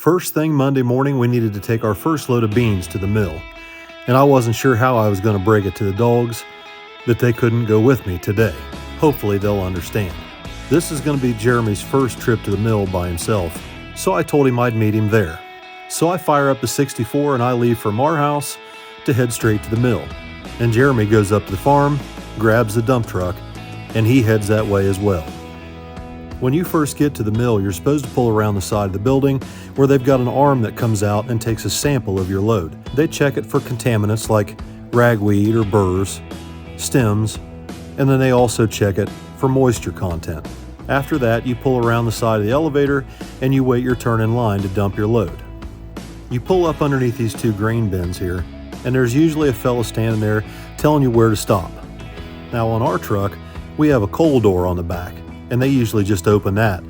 First thing Monday morning, we needed to take our first load of beans to the mill, and I wasn't sure how I was going to break it to the dogs that they couldn't go with me today. Hopefully they'll understand. This is going to be Jeremy's first trip to the mill by himself, so I told him I'd meet him there. So I fire up the 64 and I leave from our house to head straight to the mill. And Jeremy goes up to the farm, grabs the dump truck, and he heads that way as well. When you first get to the mill, you're supposed to pull around the side of the building where they've got an arm that comes out and takes a sample of your load. They check it for contaminants like ragweed or burrs, stems, and then they also check it for moisture content. After that, you pull around the side of the elevator and you wait your turn in line to dump your load. You pull up underneath these two grain bins here, and there's usually a fella standing there telling you where to stop. Now on our truck, we have a coal door on the back, and they usually just open that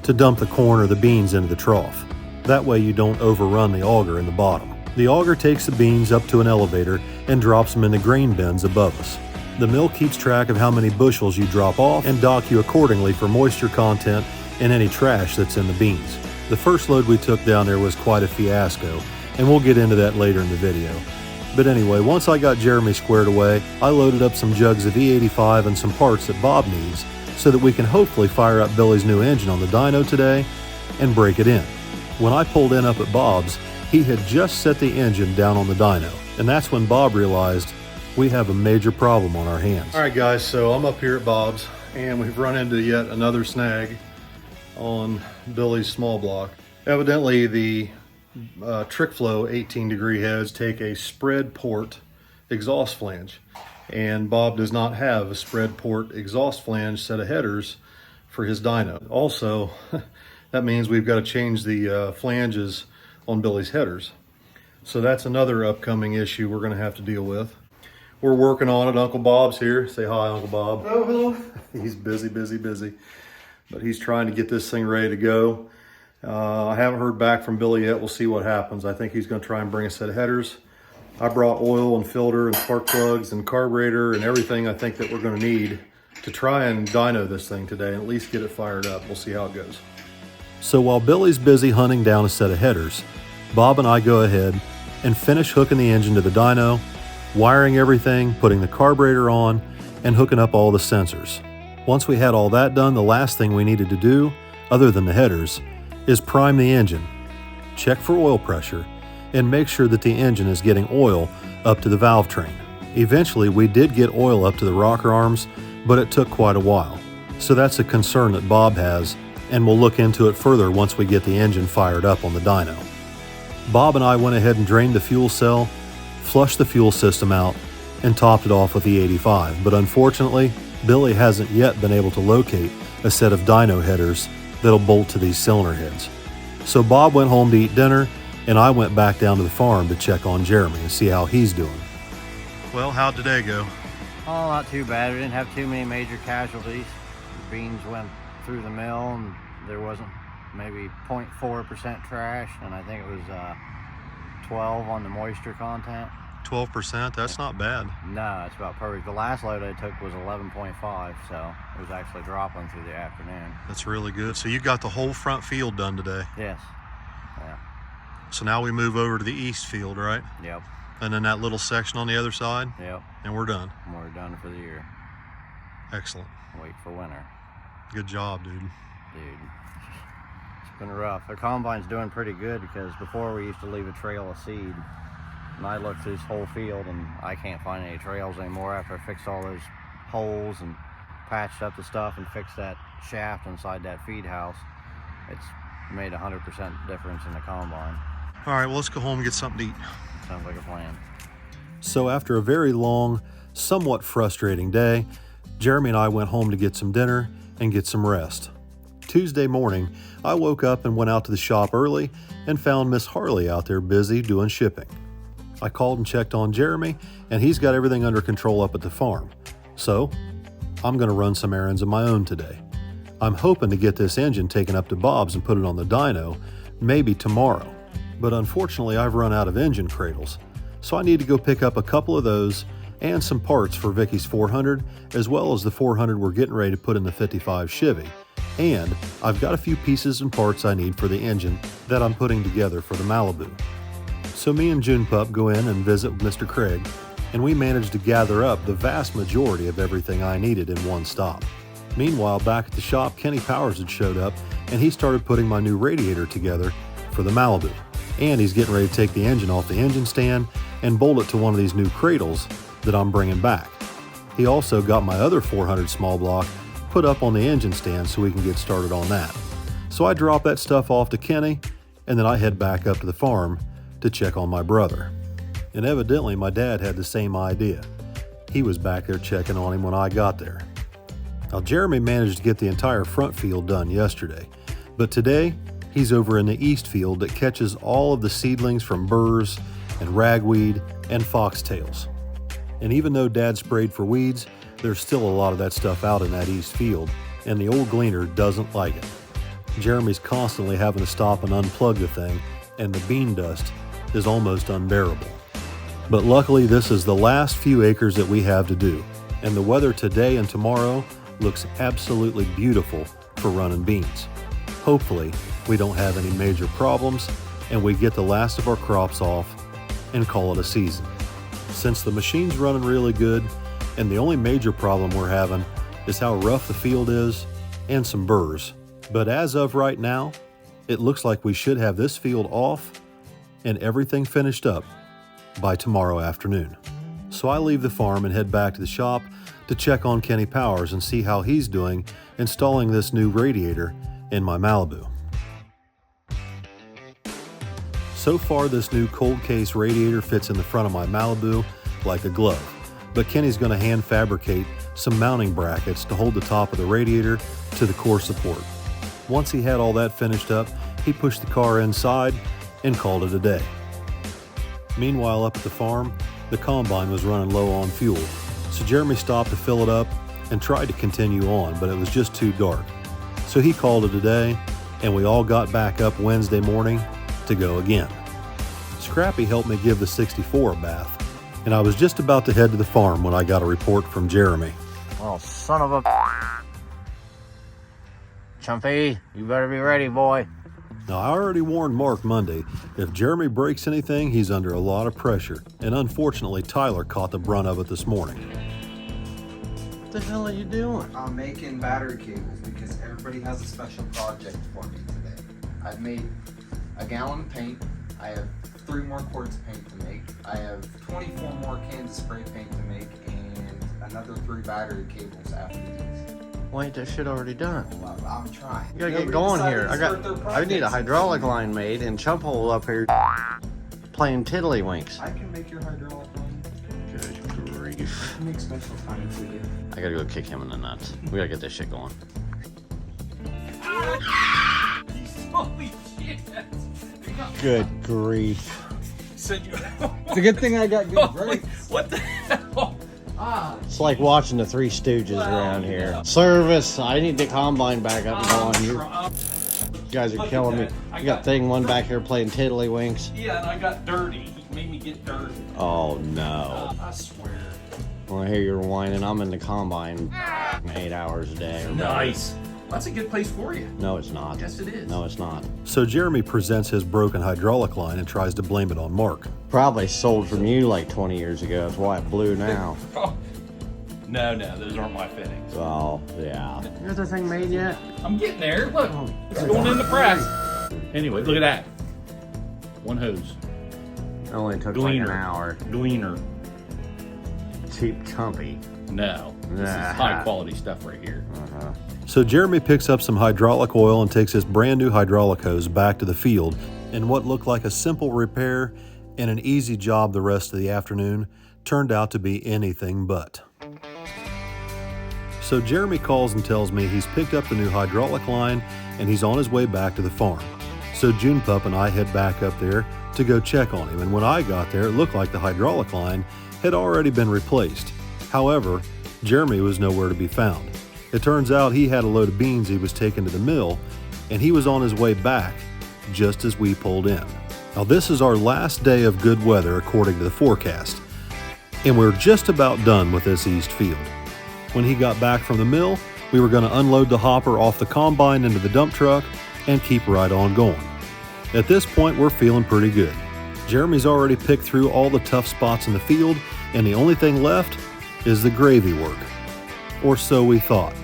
to dump the corn or the beans into the trough. That way you don't overrun the auger in the bottom. The auger takes the beans up to an elevator and drops them in the grain bins above us. The mill keeps track of how many bushels you drop off and dock you accordingly for moisture content and any trash that's in the beans. The first load we took down there was quite a fiasco, and we'll get into that later in the video. But anyway, once I got Jeremy squared away, I loaded up some jugs of E85 and some parts that Bob needs so that we can hopefully fire up Billy's new engine on the dyno today and break it in. When I pulled in up at Bob's, he had just set the engine down on the dyno, and that's when Bob realized we have a major problem on our hands. All right guys, so I'm up here at Bob's and we've run into yet another snag on Billy's small block. Evidently the trick flow 18-degree heads take a spread port exhaust flange, and Bob does not have a spread port exhaust flange set of headers for his dyno. Also, that means we've got to change the flanges on Billy's headers. So that's another upcoming issue we're going to have to deal with. We're working on it. Uncle Bob's here. Say hi, Uncle Bob. Oh, hello. He's busy, but he's trying to get this thing ready to go. I haven't heard back from Billy yet. We'll see what happens. I think he's going to try and bring a set of headers. I brought oil and filter and spark plugs and carburetor and everything I think that we're going to need to try and dyno this thing today and at least get it fired up. We'll see how it goes. So while Billy's busy hunting down a set of headers, Bob and I go ahead and finish hooking the engine to the dyno, wiring everything, putting the carburetor on, and hooking up all the sensors. Once we had all that done, the last thing we needed to do, other than the headers, is prime the engine, check for oil pressure, and make sure that the engine is getting oil up to the valve train. Eventually, we did get oil up to the rocker arms, but it took quite a while. So that's a concern that Bob has, and we'll look into it further once we get the engine fired up on the dyno. Bob and I went ahead and drained the fuel cell, flushed the fuel system out, and topped it off with the 85. But unfortunately, Billy hasn't yet been able to locate a set of dyno headers that'll bolt to these cylinder heads. So Bob went home to eat dinner, and I went back down to the farm to check on Jeremy and see how he's doing. Well, how'd today go? Oh, not too bad. We didn't have too many major casualties. The beans went through the mill and there wasn't maybe 0.4% trash, and I think it was 12 on the moisture content. 12%? That's not bad. No, it's about perfect. The last load I took was 11.5, so it was actually dropping through the afternoon. That's really good. So you got the whole front field done today? Yes. Yeah. So now we move over to the east field, right? Yep. And then that little section on the other side? Yep. And we're done? We're done for the year. Excellent. Wait for winter. Good job, dude. It's been rough. The combine's doing pretty good because before we used to leave a trail of seed. And I looked through this whole field and I can't find any trails anymore after I fixed all those holes and patched up the stuff and fixed that shaft inside that feed house. It's made 100% difference in the combine. All right, well, let's go home and get something to eat. Sounds like a plan. So after a very long, somewhat frustrating day, Jeremy and I went home to get some dinner and get some rest. Tuesday morning, I woke up and went out to the shop early and found Miss Harley out there busy doing shipping. I called and checked on Jeremy, and he's got everything under control up at the farm. So I'm going to run some errands of my own today. I'm hoping to get this engine taken up to Bob's and put it on the dyno, maybe tomorrow. But unfortunately, I've run out of engine cradles, so I need to go pick up a couple of those and some parts for Vicky's 400, as well as the 400 we're getting ready to put in the 55 Chevy, And I've got a few pieces and parts I need for the engine that I'm putting together for the Malibu. So me and June Pup go in and visit Mr. Craig, and we managed to gather up the vast majority of everything I needed in one stop. Meanwhile, back at the shop, Kenny Powers had showed up, and he started putting my new radiator together for the Malibu. And he's getting ready to take the engine off the engine stand and bolt it to one of these new cradles that I'm bringing back. He also got my other 400 small block put up on the engine stand so we can get started on that. So I drop that stuff off to Kenny, and then I head back up to the farm to check on my brother. And evidently my dad had the same idea. He was back there checking on him when I got there. Now Jeremy managed to get the entire front field done yesterday, but today he's over in the east field that catches all of the seedlings from burrs and ragweed and foxtails. And even though Dad sprayed for weeds, there's still a lot of that stuff out in that east field, and the old gleaner doesn't like it. Jeremy's constantly having to stop and unplug the thing, and the bean dust is almost unbearable. But luckily this is the last few acres that we have to do, and the weather today and tomorrow looks absolutely beautiful for running beans. Hopefully we don't have any major problems and we get the last of our crops off and call it a season. Since the machine's running really good and the only major problem we're having is how rough the field is and some burrs. But as of right now, it looks like we should have this field off and everything finished up by tomorrow afternoon. So I leave the farm and head back to the shop to check on Kenny Powers and see how he's doing installing this new radiator in my Malibu. So far, this new cold case radiator fits in the front of my Malibu like a glove, but Kenny's going to hand fabricate some mounting brackets to hold the top of the radiator to the core support. Once he had all that finished up, he pushed the car inside and called it a day. Meanwhile, up at the farm, the combine was running low on fuel, so Jeremy stopped to fill it up and tried to continue on, but it was just too dark. So he called it a day, and we all got back up Wednesday morning to go again. Scrappy helped me give the 64 a bath, and I was just about to head to the farm when I got a report from Jeremy. Oh, son of a... Chumpy, you better be ready, boy. Now, I already warned Mark Monday, if Jeremy breaks anything, he's under a lot of pressure, and unfortunately, Tyler caught the brunt of it this morning. What the hell are you doing? I'm making battery cables because everybody has a special project for me today. I've made a gallon of paint. I have 3 more quarts of paint to make. I have 24 more cans of spray paint to make and another 3 battery cables after these. Why ain't that shit already done? Well, I'm trying. You gotta get going here. I need a hydraulic line made and chump hole up here playing tiddlywinks. I can make your hydraulic line. Good grief. I can make special time for you. I gotta go kick him in the nuts. We gotta get this shit going. Holy shit! Good grief. It's a good thing I got good brakes. What the hell? It's like watching the Three Stooges around here. Service, I need the combine back up and going. You guys are killing me. You got thing one back here playing tiddlywinks. Yeah, and I got dirty. He made me get dirty. Oh no. I swear. Well, I hear you're whining. I'm in the combine 8 hours a day. Or Nice. That's a good place for you. No, it's not. Yes, it is. No, it's not. So Jeremy presents his broken hydraulic line and tries to blame it on Mark. Probably sold from you like 20 years ago. That's why it blew now. Oh. No, those aren't my fittings. Oh, yeah. Is the thing made yet? I'm getting there. Look, it's going in the press. Anyway, look at that. One hose. It only took Gleaner. like an hour. Gleaner. Cheap chumpy. No. This is high quality stuff right here. So Jeremy picks up some hydraulic oil and takes his brand new hydraulic hose back to the field, and what looked like a simple repair and an easy job the rest of the afternoon turned out to be anything but. So Jeremy calls and tells me he's picked up the new hydraulic line and he's on his way back to the farm. So June Pup and I head back up there to go check on him, and when I got there, it looked like the hydraulic line had already been replaced. However, Jeremy was nowhere to be found. It turns out he had a load of beans he was taking to the mill, and he was on his way back just as we pulled in. Now this is our last day of good weather according to the forecast, and we're just about done with this east field. When he got back from the mill, We were going to unload the hopper off the combine into the dump truck and keep right on going. At this point, we're feeling pretty good. Jeremy's already picked through all the tough spots in the field, and the only thing left is the gravy work. Or so we thought.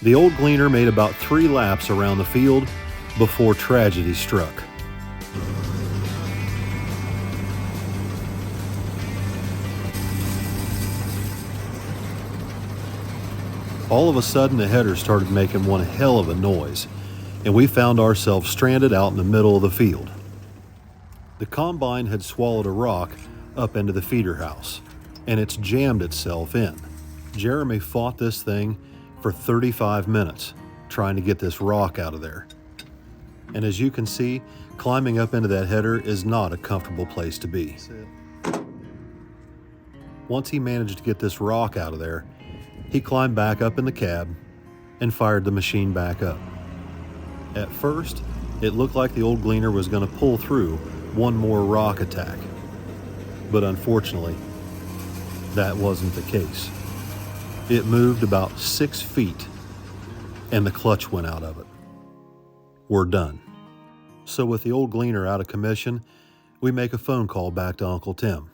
The old gleaner made about 3 laps around the field before tragedy struck. All of a sudden, the header started making one hell of a noise, and we found ourselves stranded out in the middle of the field. The combine had swallowed a rock up into the feeder house, and it's jammed itself in. Jeremy fought this thing for 35 minutes, trying to get this rock out of there. And as you can see, climbing up into that header is not a comfortable place to be. Once he managed to get this rock out of there, he climbed back up in the cab and fired the machine back up. At first, it looked like the old gleaner was going to pull through one more rock attack. But unfortunately, that wasn't the case. It moved about 6 feet and the clutch went out of it. We're done. So with the old gleaner out of commission, we make a phone call back to Uncle Tim.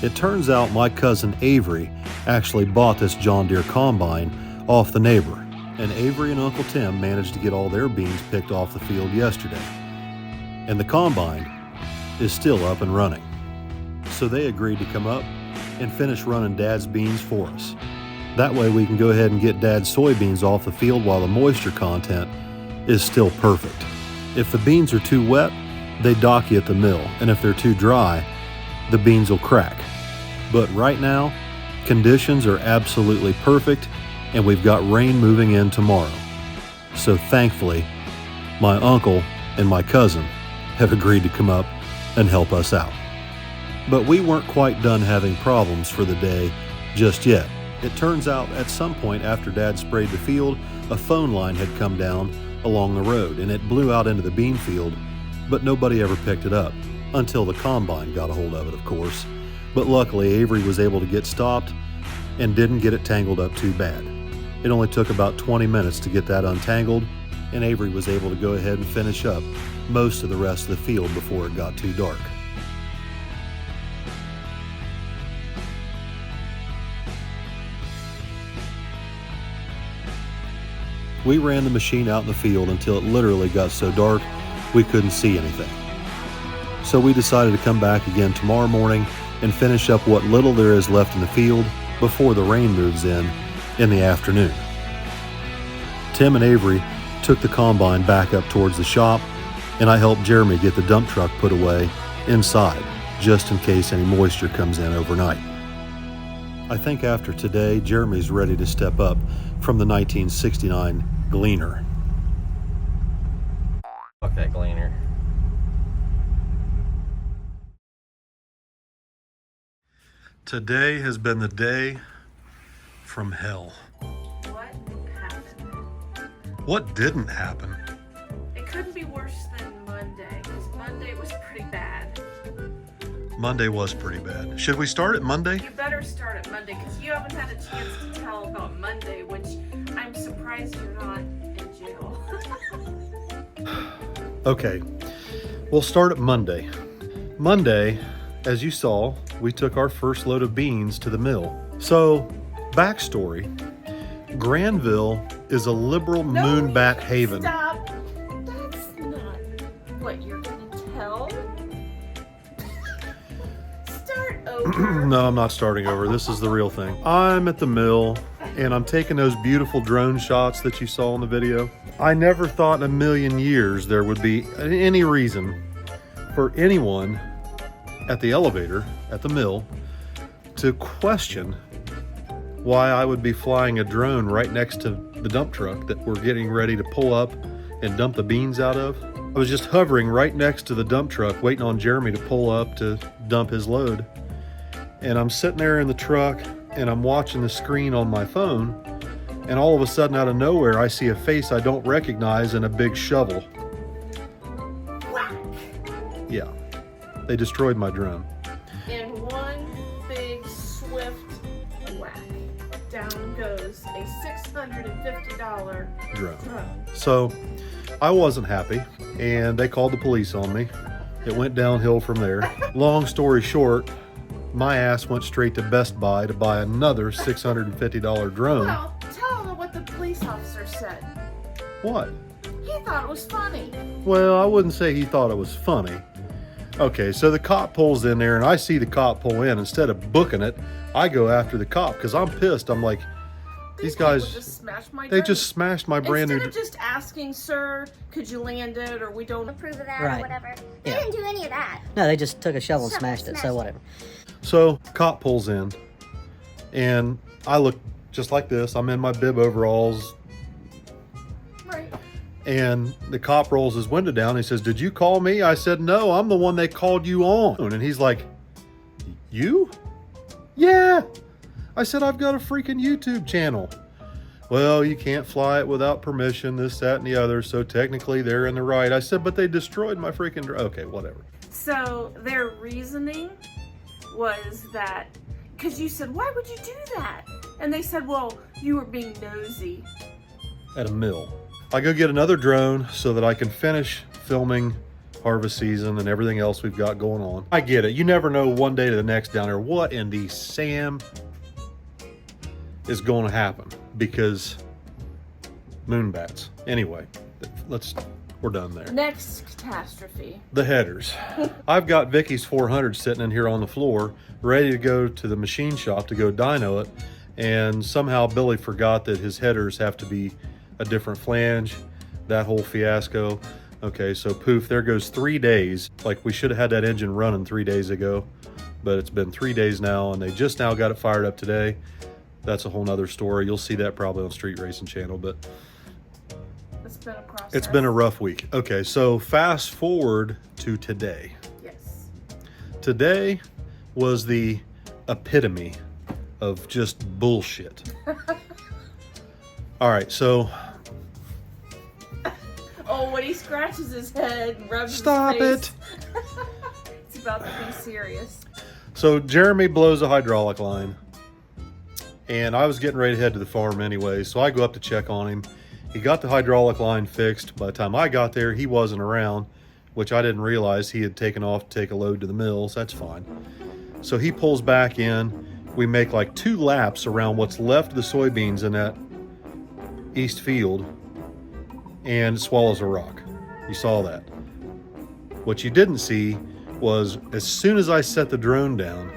It turns out my cousin Avery actually bought this John Deere combine off the neighbor, and Avery and Uncle Tim managed to get all their beans picked off the field yesterday. And the combine is still up and running. So they agreed to come up and finish running Dad's beans for us. That way we can go ahead and get Dad's soybeans off the field while the moisture content is still perfect. If the beans are too wet, they dock you at the mill, and if they're too dry, the beans will crack. But right now, conditions are absolutely perfect, and we've got rain moving in tomorrow. So thankfully, my uncle and my cousin have agreed to come up and help us out. But we weren't quite done having problems for the day just yet. It turns out at some point after Dad sprayed the field, a phone line had come down along the road, and it blew out into the bean field, but nobody ever picked it up. Until the combine got a hold of it, of course. But luckily, Avery was able to get stopped and didn't get it tangled up too bad. It only took about 20 minutes to get that untangled, and Avery was able to go ahead and finish up most of the rest of the field before it got too dark. We ran the machine out in the field until it literally got so dark we couldn't see anything. So we decided to come back again tomorrow morning and finish up what little there is left in the field before the rain moves in the afternoon. Tim and Avery took the combine back up towards the shop, and I helped Jeremy get the dump truck put away inside, just in case any moisture comes in overnight. I think after today, Jeremy's ready to step up from the 1969 Gleaner. Fuck that gleaner. Today has been the day from hell. What happened? What didn't happen? It couldn't be worse than Monday, because Monday was pretty bad. Monday was pretty bad. Should we start at Monday? You better start at Monday, because you haven't had a chance to tell about Monday, which I'm surprised you're not in jail. Okay, we'll start at Monday. Monday, as you saw, we took our first load of beans to the mill. So, backstory, Granville is a liberal moonbat haven. Stop! That's not what you're going to tell. Start over. No, I'm not starting over. This is the real thing. I'm at the mill, and I'm taking those beautiful drone shots that you saw in the video. I never thought in a million years there would be any reason for anyone at the elevator at the mill to question why I would be flying a drone right next to the dump truck that we're getting ready to pull up and dump the beans out of. I was just hovering right next to the dump truck waiting on Jeremy to pull up to dump his load, and I'm sitting there in the truck and I'm watching the screen on my phone, and all of a sudden out of nowhere I see a face I don't recognize and a big shovel. Whack! Yeah, they destroyed my drone. And $650 Drone. drone. So I wasn't happy, and they called the police on me. It went downhill from there. Long story short, my ass went straight to Best Buy to buy another $650 drone. Well, tell them what the police officer said. What? He thought it was funny. Well, I wouldn't say he thought it was funny. Okay, so the cop pulls in there, and I see the cop pull in. Instead of booking it, I go after the cop because I'm pissed. I'm like, these guys, just smashed my they drone. just smashed my brand Instead new. of just asking, sir, could you land it, or we don't approve of that Right. or whatever. They Yeah. didn't do any of that. No, they just took a shovel and Shovel, smashed it, so smashed it. whatever. So cop pulls in, and I look just like this. I'm in my bib overalls, Right. and the cop rolls his window down. He says, "Did you call me?" I said, "No, I'm the one they called you on." And he's like, "You?" "Yeah." I said, "I've got a freaking YouTube channel." "Well, you can't fly it without permission, this, that, and the other, so technically they're in the right." I said, "But they destroyed my freaking drone." Okay, whatever. So their reasoning was that, because you said, why would you do that? And they said, well, you were being nosy. At a mill. I go get another drone so that I can finish filming harvest season and everything else we've got going on. I get it. You never know one day to the next down there what in the Sam is going to happen because moonbats. Anyway, we're done there. Next catastrophe. The headers. I've got Vicky's 400 sitting in here on the floor, ready to go to the machine shop to go dyno it, and somehow Billy forgot that his headers have to be a different flange, that whole fiasco. Okay, so poof, there goes 3 days. Like, we should have had that engine running 3 days ago, but it's been 3 days now, and they just now got it fired up today. That's a whole nother story. You'll see that probably on Street Racing Channel, but It's been a process. it's been a rough week. Okay, so fast forward to today. Yes. Today was the epitome of just bullshit. All right, so Oh, when he scratches his head and rubs stop his it. face. It's about to be serious. So Jeremy blows a hydraulic line, and I was getting ready to head to the farm anyway, so I go up to check on him. He got the hydraulic line fixed. By the time I got there, he wasn't around, which I didn't realize. He had taken off to take a load to the mills. That's fine. So he pulls back in. We make like 2 laps around what's left of the soybeans in that east field, and it swallows a rock. You saw that. What you didn't see was as soon as I set the drone down,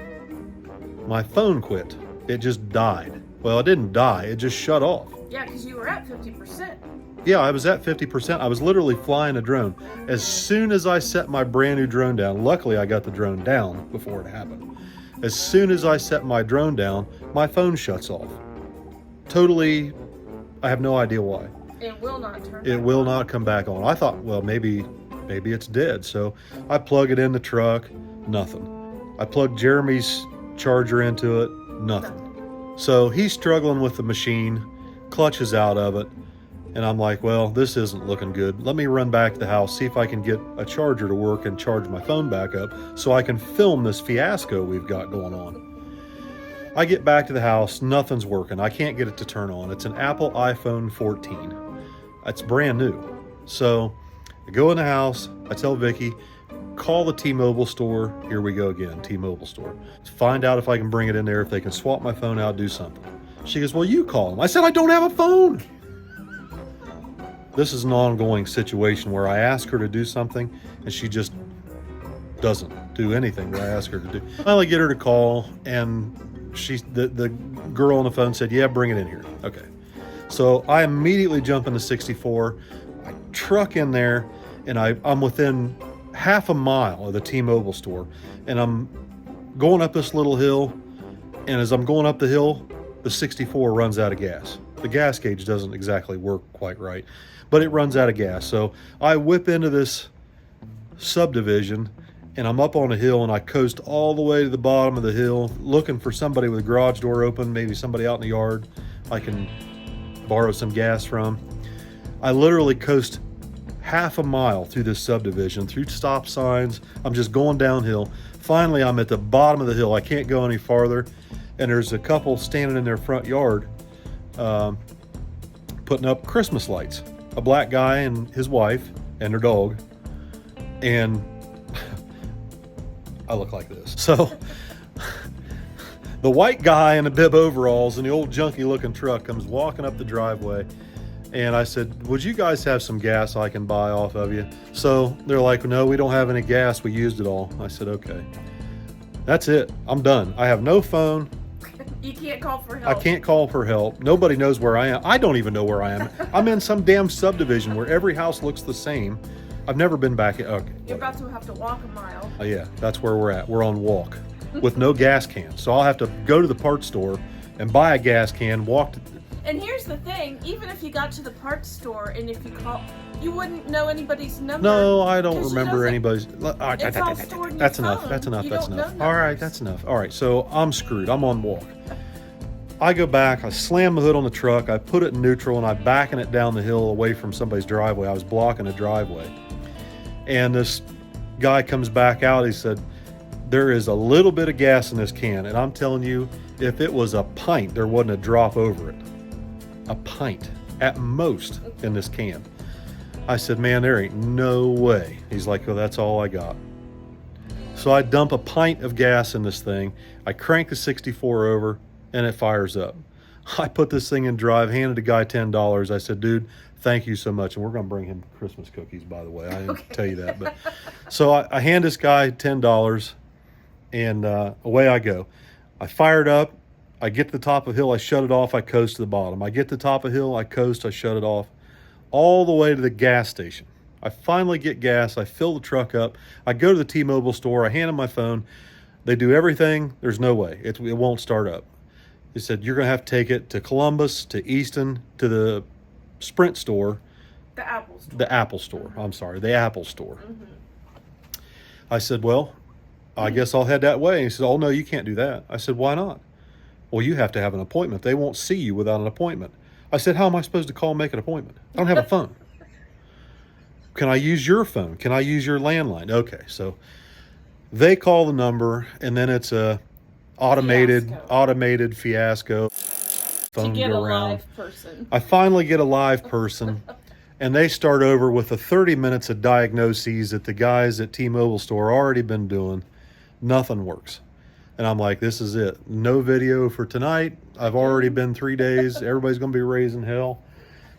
my phone quit. It just died. Well, it didn't die. It just shut off. Yeah, because you were at 50%. Yeah, I was at 50%. I was literally flying a drone. As soon as I set my brand new drone down, luckily I got the drone down before it happened. As soon as I set my drone down, my phone shuts off. Totally, I have no idea why. It will not turn It back will on. not come back on. I thought, well, maybe it's dead. So I plug it in the truck, nothing. I plug Jeremy's charger into it, nothing. So he's struggling with the machine, clutches out of it, and I'm like, well, this isn't looking good. Let me run back to the house, see if I can get a charger to work and charge my phone back up so I can film this fiasco we've got going on. I get back to the house, nothing's working. I can't get it to turn on. It's an Apple iPhone 14. It's brand new. So I go in the house, I tell Vicky, call the T-Mobile store. Here we go again, T-Mobile store. Find out if I can bring it in there, if they can swap my phone out, do something. She goes, well, you call them. I said, I don't have a phone. This is an ongoing situation where I ask her to do something and she just doesn't do anything that I ask her to do. I finally get her to call, and the girl on the phone said, yeah, bring it in here. Okay. So I immediately jump into 64. I truck in there, and I'm within half a mile of the T-Mobile store, and I'm going up this little hill, and as I'm going up the hill, the 64 runs out of gas. The gas gauge doesn't exactly work quite right, but it runs out of gas. So I whip into this Subdivision, and I'm up on a hill, and I coast all the way to the bottom of the hill, looking for somebody with a garage door open, maybe somebody out in the yard I can borrow some gas from. I literally coast half a mile through this Subdivision, through stop signs. I'm just going downhill. Finally, I'm at the bottom of the hill. I can't go any farther, and there's a couple standing in their front yard putting up Christmas lights. A black guy and his wife and their dog. And I look like this. So the white guy in the bib overalls and the old junky looking truck comes walking up the driveway. And I said, would you guys have some gas I can buy off of you? So they're like, no, we don't have any gas. We used it all. I said, okay. That's it. I'm done. I have no phone. You can't call for help. I can't call for help. Nobody knows where I am. I don't even know where I am. I'm in some damn subdivision where every house looks the same. I've never been back. Okay. You're about to have to walk a mile. Yeah, that's where we're at. We're on walk with no gas can. So I'll have to go to the parts store and buy a gas can, walk to... And here's the thing, even if you got to the parts store and if you call, you wouldn't know anybody's number. No, I don't remember anybody's... It's all stored in That's your enough. phone. That's enough. You That's don't enough. know All right, numbers. that's enough. All right, so I'm screwed. I'm on walk. I go back, I slam the hood on the truck, I put it in neutral, and I'm backing it down the hill away from somebody's driveway. I was blocking a driveway. And this guy comes back out. He said, there is a little bit of gas in this can. And I'm telling you, if it was a pint, there wasn't a drop over it. A pint at most in this can. I said, man, there ain't no way. He's like, well, that's all I got. So I dump a pint of gas in this thing. I crank the 64 over and it fires up. I put this thing in drive, handed the guy $10. I said, dude, thank you so much. And we're going to bring him Christmas cookies, by the way. I didn't tell you that. But so I hand this guy $10 and away I go. I fire it up. I get to the top of the hill. I shut it off. I coast to the bottom. I get to the top of the hill. I coast. I shut it off. All the way to the gas station. I finally get gas. I fill the truck up. I go to the T-Mobile store. I hand them my phone. They do everything. There's no way. It won't start up. They said, you're going to have to take it to Columbus, to Easton, to the Sprint store. The Apple store. The Apple store. I'm sorry, the Apple store. Mm-hmm. I said, well, I guess I'll head that way. And he said, oh, no, you can't do that. I said, why not? Well, you have to have an appointment. They won't see you without an appointment. I said, how am I supposed to call and make an appointment? I don't have a phone. Can I use your phone? Can I use your landline? Okay, so they call the number, and then it's a automated fiasco. Phone To get go a around. live person. I finally get a live person, and they start over with the 30 minutes of diagnoses that the guys at T-Mobile store already been doing. Nothing works. And I'm like, this is it. No video for tonight. I've already been 3 days. Everybody's going to be raising hell.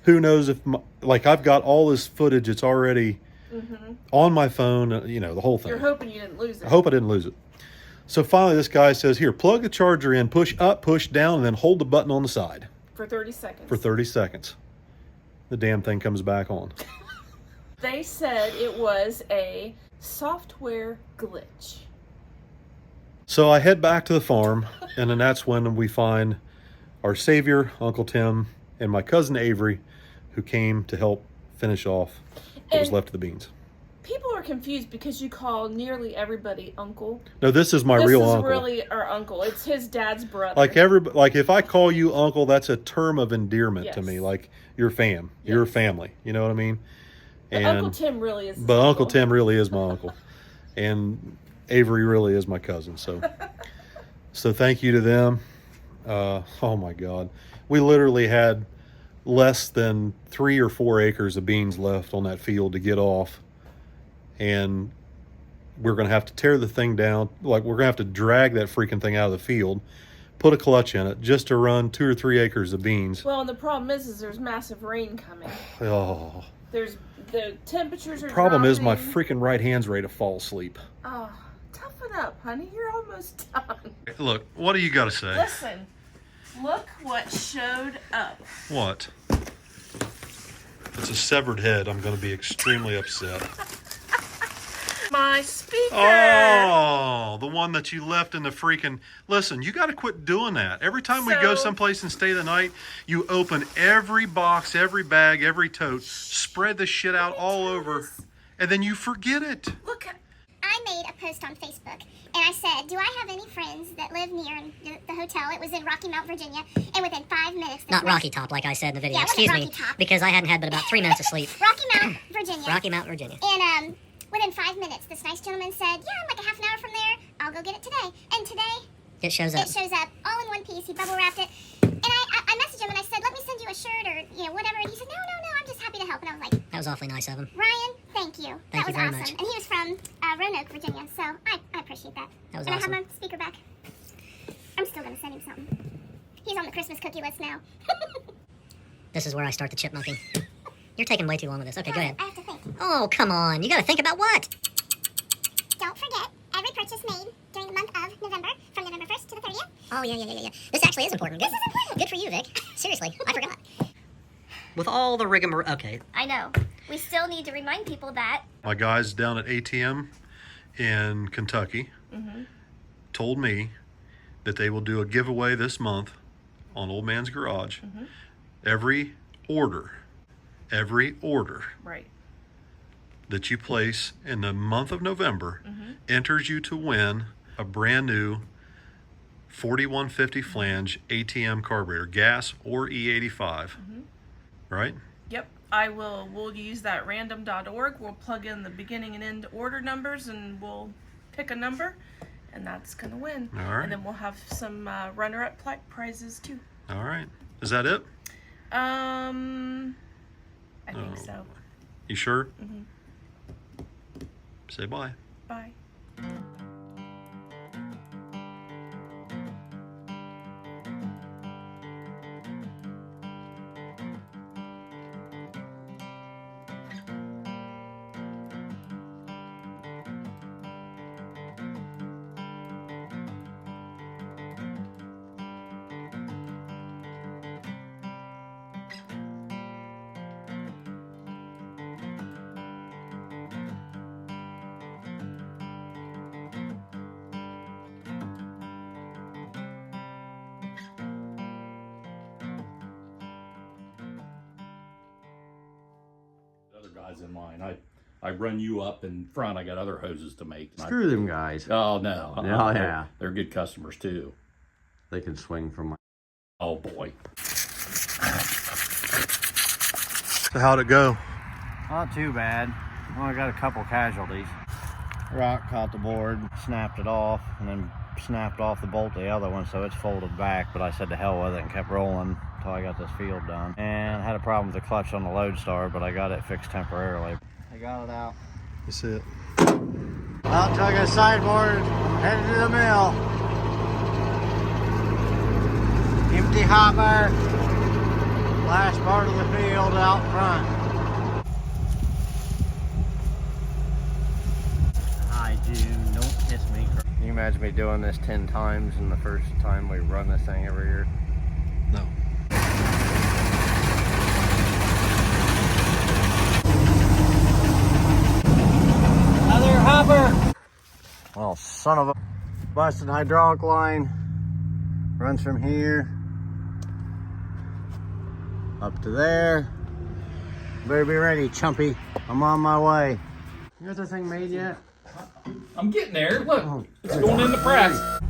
Who knows if, I've got all this footage. It's already on my phone, the whole thing. You're hoping you didn't lose it. I hope I didn't lose it. So finally this guy says, here, plug the charger in, push up, push down, and then hold the button on the side. For 30 seconds. For 30 seconds. The damn thing comes back on. They said it was a software glitch. So I head back to the farm, and then that's when we find our savior, Uncle Tim, and my cousin Avery, who came to help finish off what was left of the beans. People are confused because you call nearly everybody uncle. No, this is my real uncle. This is really our uncle. It's his dad's brother. Like if I call you uncle, that's a term of endearment to me. Like you're you're family. You know what I mean? But Uncle Tim really is. But Uncle Tim really is my uncle, and Avery really is my cousin. So thank you to them. Oh my God, we literally had less than 3 or 4 acres of beans left on that field to get off. And we're going to have to tear the thing down. Like, we're going to have to drag that freaking thing out of the field, put a clutch in it, just to run 2 or 3 acres of beans. Well, and the problem is there's massive rain coming. Oh. The temperatures are Problem is my dropping. freaking right hand's ready to fall asleep. Oh, toughen up, honey. You're almost done. Look, what do you got to say? Listen, look what showed up. What? It's a severed head. I'm going to be extremely upset. My speaker. Oh, the one that you left in the freaking... Listen, you got to quit doing that. Every time we go someplace and stay the night, you open every box, every bag, every tote, spread the shit out all over, and then you forget it. Look, I made a post on Facebook, and I said, do I have any friends that live near the hotel? It was in Rocky Mount, Virginia, and within 5 minutes... Not Rocky Top, like I said in the video. Yeah, it wasn't Excuse me, Rocky Top. because I hadn't had but about 3 minutes of sleep. Rocky Mount, Virginia. Rocky Mount, Virginia. And, within 5 minutes, this nice gentleman said, yeah, I'm like a half an hour from there. I'll go get it today. And today, It shows up. it shows up all in one piece. He bubble wrapped it. And I messaged him and I said, let me send you a shirt or, you know, whatever. And he said, no, I'm just happy to help. And I was like, That was awfully nice of him. Ryan, thank you. Thank That you was very awesome. much. And he was from Roanoke, Virginia. So I appreciate that. That was and awesome. I have my speaker back. I'm still going to send him something. He's on the Christmas cookie list now. This is where I start the chipmunking. You're taking way too long with this. Okay, go ahead. I have to think. Oh, come on. You gotta think about what? Don't forget, every purchase made during the month of November, from November 1st to the 30th. Oh, yeah. This actually is important. Good. This is important. Good for you, Vic. Seriously, I forgot. With all the rigmarole, okay. I know. We still need to remind people that. My guys down at ATM in Kentucky told me that they will do a giveaway this month on Old Man's Garage. Every order Right. that you place in the month of November enters you to win a brand new 4150 flange ATM carburetor, gas or E85. Right? Yep. We'll use that random.org. We'll plug in the beginning and end order numbers and we'll pick a number and that's going to win. All right. And then we'll have some runner-up prizes too. All right. Is that it? I think Oh. so. You sure? Say bye. Bye. Other guys in mine. I run you up in front. I got other hoses to make. Screw them guys. Oh no. Oh, yeah. They're good customers too. They can swing from my... Oh boy. So how'd it go? Not too bad. Only got a couple casualties. Rock caught the board, snapped it off, and then snapped off the bolt the other one, so it's folded back. But I said to hell with it and kept rolling until I got this field done. And I had a problem with the clutch on the Lodestar, but I got it fixed temporarily. I got it out. That's it. Out, took a sideboard, headed to the mill. Empty hopper. Last part of the field out front. Hi, June. Don't kiss me. Can you imagine me doing this 10 times in the first time we run this thing every year? No. Another hopper. Oh, son of a busted hydraulic line. Runs from here up to there. Better be ready, Chumpy. I'm on my way. You got this thing made yet? I'm getting there. Look, it's going in the press.